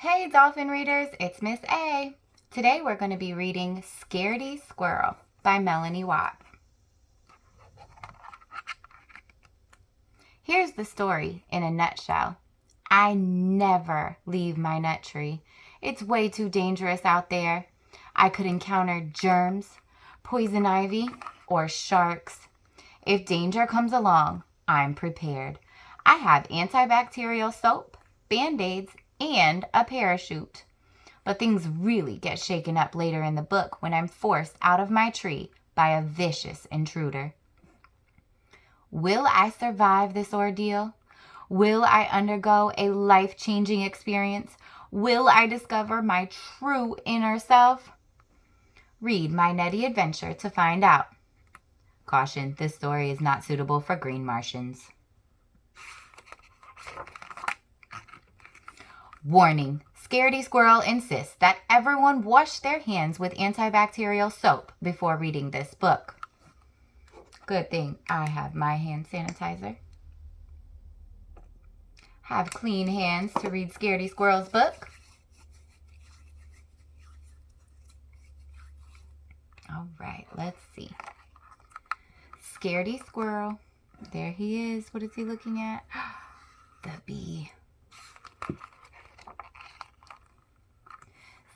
Hey dolphin readers, it's Miss A. Today we're going to be reading Scaredy Squirrel by Melanie Watt. Here's the story in a nutshell. I never leave my nut tree. It's way too dangerous out there. I could encounter germs, poison ivy, or sharks. If danger comes along, I'm prepared. I have antibacterial soap, Band-Aids, and a parachute. But things really get shaken up later in the book when I'm forced out of my tree by a vicious intruder. Will I survive this ordeal? Will I undergo a life-changing experience? Will I discover my true inner self? Read my nutty adventure to find out. Caution, this story is not suitable for green Martians. Warning. Scaredy Squirrel insists that everyone wash their hands with antibacterial soap before reading this book. Good thing I have my hand sanitizer. Have clean hands to read Scaredy Squirrel's book. All right, let's see. Scaredy Squirrel. There he is. What is he looking at? The bee.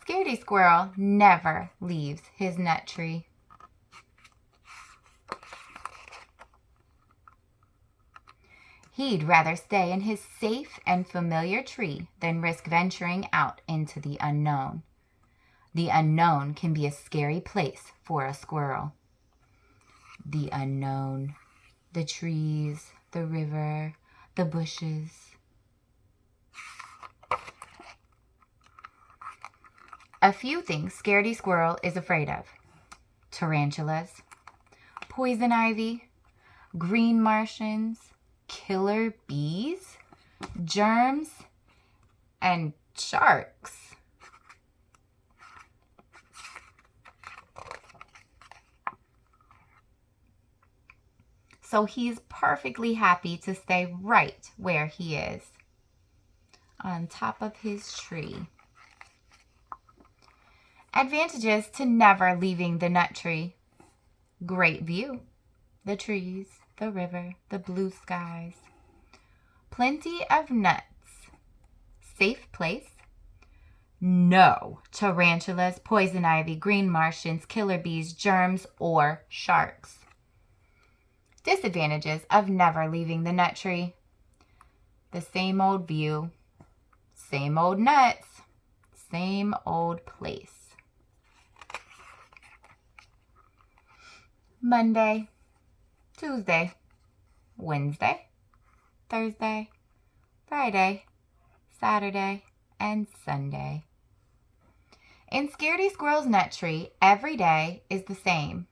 Scaredy Squirrel never leaves his nut tree. He'd rather stay in his safe and familiar tree than risk venturing out into the unknown. The unknown can be a scary place for a squirrel. The unknown, the trees, the river, the bushes. A few things Scaredy Squirrel is afraid of. Tarantulas, poison ivy, green Martians, killer bees, germs, and sharks. So he's perfectly happy to stay right where he is, on top of his tree. Advantages to never leaving the nut tree. Great view. The trees, the river, the blue skies. Plenty of nuts. Safe place. No tarantulas, poison ivy, green Martians, killer bees, germs, or sharks. Disadvantages of never leaving the nut tree. The same old view, same old nuts, same old place. Monday, Tuesday, Wednesday, Thursday, Friday, Saturday, and Sunday. In Scaredy Squirrel's nut tree, every day is the same.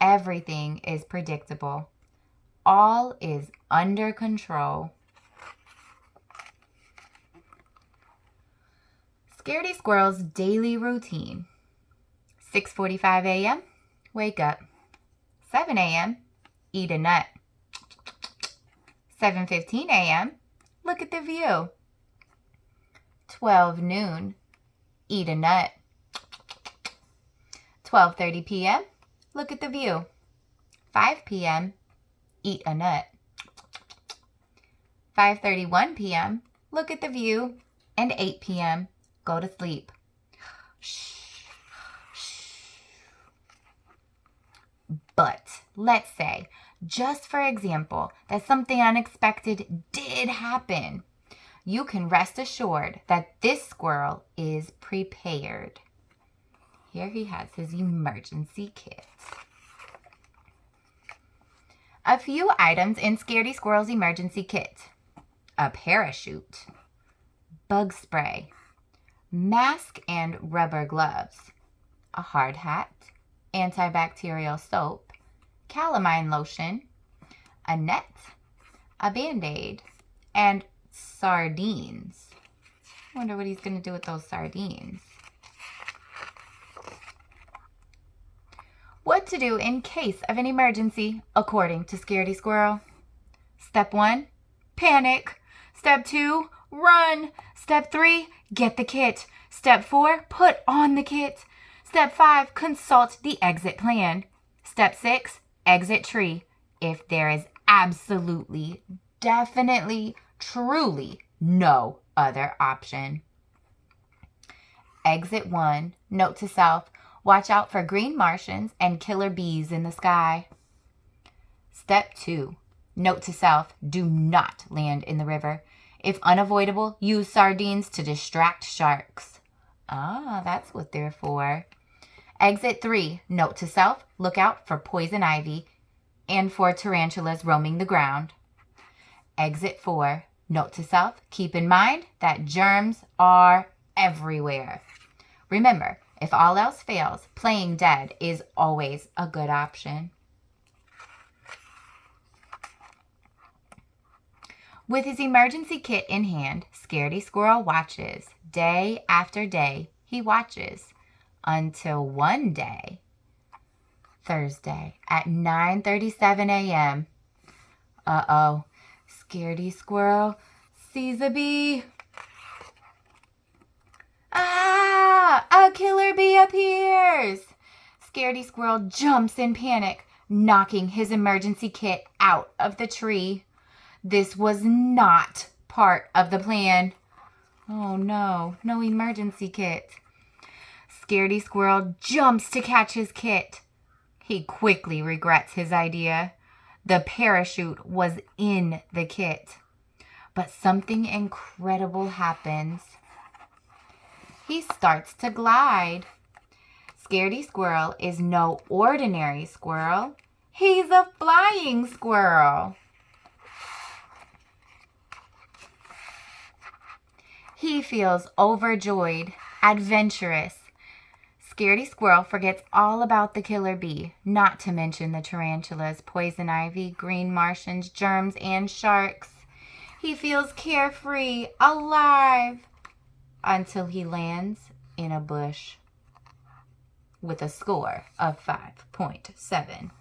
Everything is predictable. All is under control. Scaredy Squirrel's daily routine. 6:45 a.m., wake up. 7 a.m., eat a nut. 7:15 a.m., look at the view. 12 noon, eat a nut. 12:30 p.m., look at the view. 5 p.m., eat a nut. 5:31 p.m., look at the view. And 8 p.m., go to sleep. But let's say, just for example, that something unexpected did happen. You can rest assured that this squirrel is prepared. Here he has his emergency kit. A few items in Scaredy Squirrel's emergency kit. A parachute, bug spray, mask and rubber gloves, a hard hat, antibacterial soap, calamine lotion, a net, a Band-Aid, and sardines. I wonder what he's going to do with those sardines. What to do in case of an emergency, according to Scaredy Squirrel. Step 1, panic. Step 2, run. Step 3, get the kit. Step 4, put on the kit. Step 5, consult the exit plan. Step 6, exit tree. If there is absolutely, definitely, truly no other option. Exit 1, note to self, watch out for green Martians and killer bees in the sky. Step 2, note to self, do not land in the river. If unavoidable, use sardines to distract sharks. Ah, that's what they're for. Exit 3, note to self, look out for poison ivy and for tarantulas roaming the ground. Exit 4, note to self, keep in mind that germs are everywhere. Remember, if all else fails, playing dead is always a good option. With his emergency kit in hand, Scaredy Squirrel watches. Day after day, he watches. Until one day, Thursday, at 9:37 a.m. Uh-oh, Scaredy Squirrel sees a bee. Ah! A killer bee appears! Scaredy Squirrel jumps in panic, knocking his emergency kit out of the tree. This was not part of the plan. Oh no, no emergency kit. Scaredy Squirrel jumps to catch his kit. He quickly regrets his idea. The parachute was in the kit. But something incredible happens. He starts to glide. Scaredy Squirrel is no ordinary squirrel. He's a flying squirrel. He feels overjoyed, adventurous. Scaredy Squirrel forgets all about the killer bee, not to mention the tarantulas, poison ivy, green Martians, germs, and sharks. He feels carefree, alive, until he lands in a bush with a score of 5.7.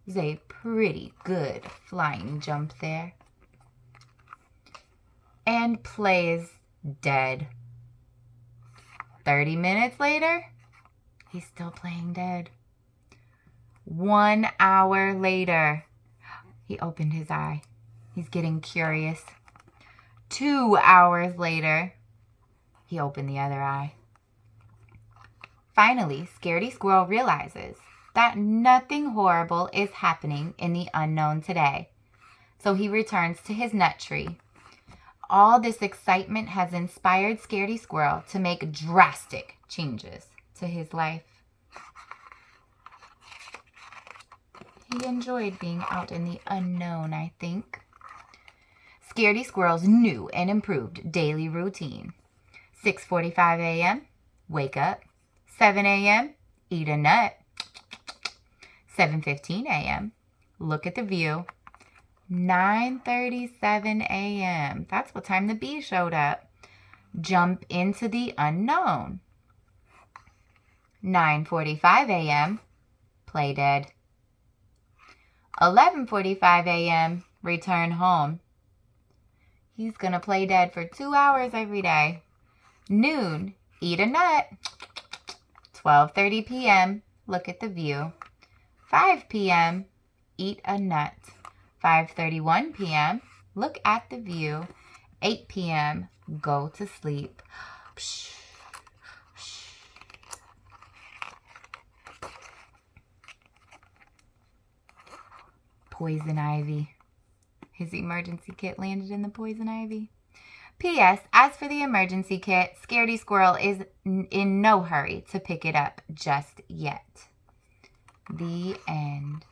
It's a pretty good flying jump there. And plays dead. 30 minutes later, he's still playing dead. 1 hour later, he opened his eye. He's getting curious. 2 hours later, he opened the other eye. Finally, Scaredy Squirrel realizes that nothing horrible is happening in the unknown today. So he returns to his nut tree. All this excitement has inspired Scaredy Squirrel to make drastic changes to his life. He enjoyed being out in the unknown, I think. Scaredy Squirrel's new and improved daily routine. 6:45 a.m., wake up. 7 a.m., eat a nut. 7:15 a.m., look at the view. 9:37 a.m., that's what time the bee showed up. Jump into the unknown. 9:45 a.m., play dead. 11:45 a.m., return home. He's going to play dead for 2 hours every day. Noon, eat a nut. 12:30 p.m., look at the view. 5 p.m., eat a nut. 5:31 p.m., look at the view. 8 p.m., go to sleep. Poison ivy. His emergency kit landed in the poison ivy. P.S. As for the emergency kit, Scaredy Squirrel is in no hurry to pick it up just yet. The end.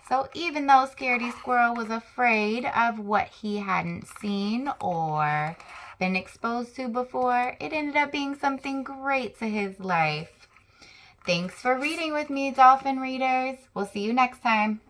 So even though Scaredy Squirrel was afraid of what he hadn't seen or been exposed to before, it ended up being something great to his life. Thanks for reading with me, dolphin readers. We'll see you next time.